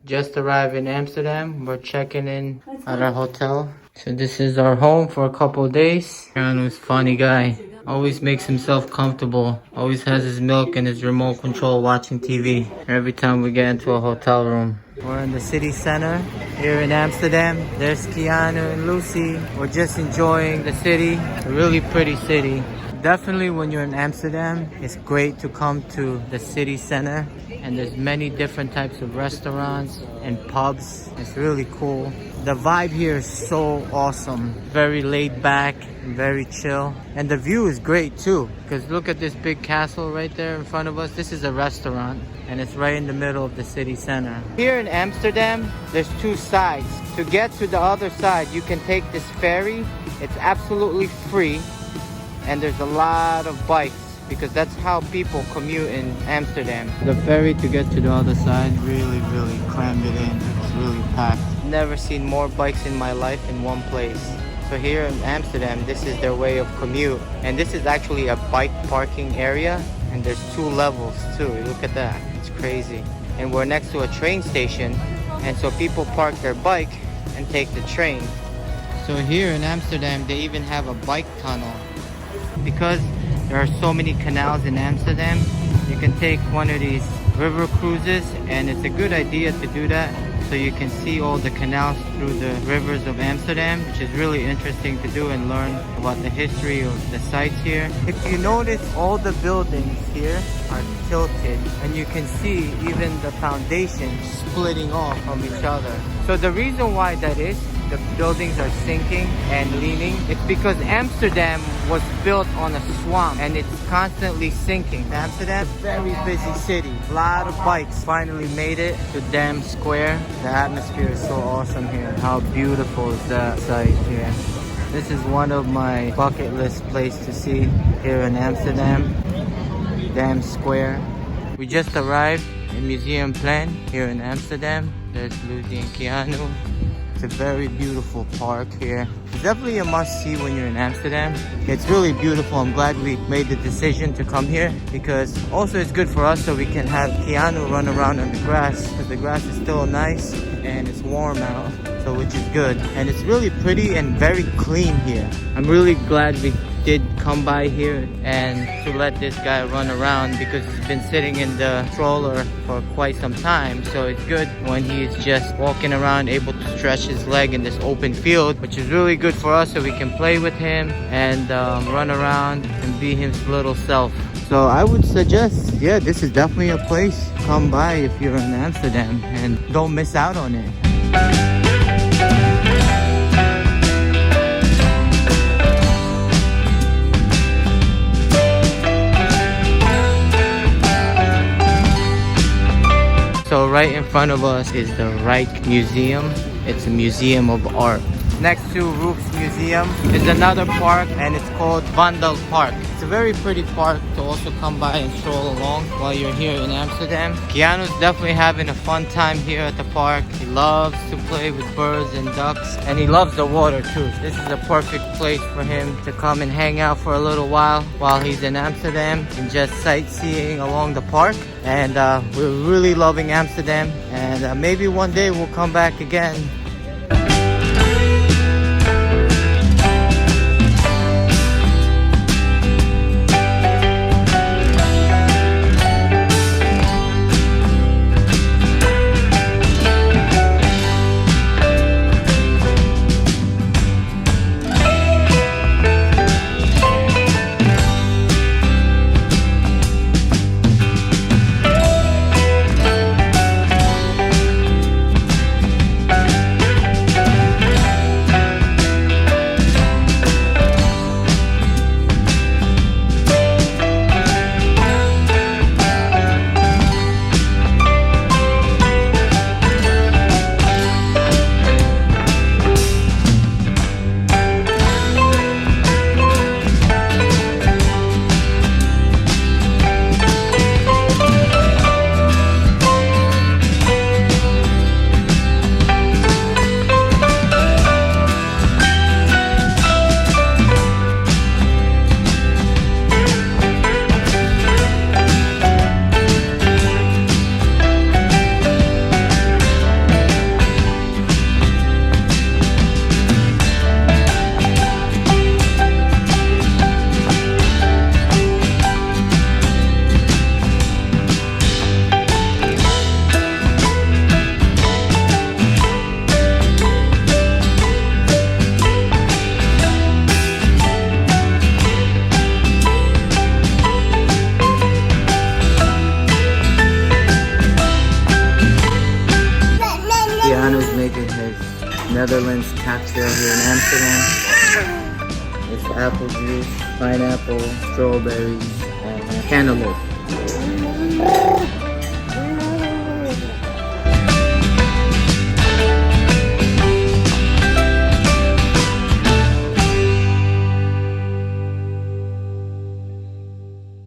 Just arrived in Amsterdam. We're checking in at our hotel. So this is our home for a couple of days. Keanu's funny guy. Always makes himself comfortable. Always has his milk and his remote control watching TV. Every time we get into a hotel room. We're in the city center here in Amsterdam. There's Keanu and Lucy. We're just enjoying the city. A really pretty city. Definitely when you're in Amsterdam, it's great to come to the city center. And there's many different types of restaurants and pubs. It's really cool. The vibe here is so awesome. Very laid back, very chill. And the view is great too. Because look at this big castle right there in front of us. This is a restaurant. And it's right in the middle of the city center. Here in Amsterdam, there's two sides. To get to the other side, you can take this ferry. It's absolutely free. And there's a lot of bikes because that's how people commute in Amsterdam. The ferry to get to the other side really crammed it in. It's really packed. Never seen more bikes in my life in one place. So here in Amsterdam, this is their way of commute. And this is actually a bike parking area. And there's 2 levels too. Look at that. It's crazy. And we're next to a train station. And so people park their bike and take the train. So here in Amsterdam, they even have a bike tunnel. Because there are so many canals in Amsterdam, you can take one of these river cruises, and it's a good idea to do that so you can see all the canals through the rivers of Amsterdam, which is really interesting to do and learn about the history of the sites here. If you notice, all the buildings here are tilted, and you can see even the foundation splitting off from each other. So the reason why that is, the buildings are sinking and leaning. It's because Amsterdam was built on a swamp and it's constantly sinking. Amsterdam, very busy city. A lot of bikes finally made it to Dam Square. The atmosphere is so awesome here. How beautiful is that site here. This is one of my bucket list places to see here in Amsterdam. Dam Square. We just arrived in Museumplein here in Amsterdam. There's Lucy and Keanu. It's a very beautiful park here. It's definitely a must-see when you're in Amsterdam. It's really beautiful. I'm glad we made the decision to come here because also it's good for us so we can have Keanu run around on the grass because the grass is still nice and it's warm out, so which is good. And it's really pretty and very clean here. I'm really glad we did come by here and to let this guy run around because he's been sitting in the stroller for quite some time. So it's good when he's just walking around, able to stretch his leg in this open field, which is really good for us so we can play with him and run around and be his little self. So I would suggest, yeah, this is definitely a place to come by if you're in Amsterdam and don't miss out on it. So right in front of us is the Reich Museum. It's a museum of art. Next to Roof's Museum is another park and it's called Vandal Park. It's a very pretty park to also come by and stroll along while you're here in Amsterdam. Keanu's definitely having a fun time here at the park. He loves to play with birds and ducks and he loves the water too. This is a perfect place for him to come and hang out for a little while he's in Amsterdam and just sightseeing along the park. And we're really loving Amsterdam and maybe one day we'll come back again. Netherlands cocktail here in Amsterdam. It's apple juice, pineapple, strawberries, and cantaloupe.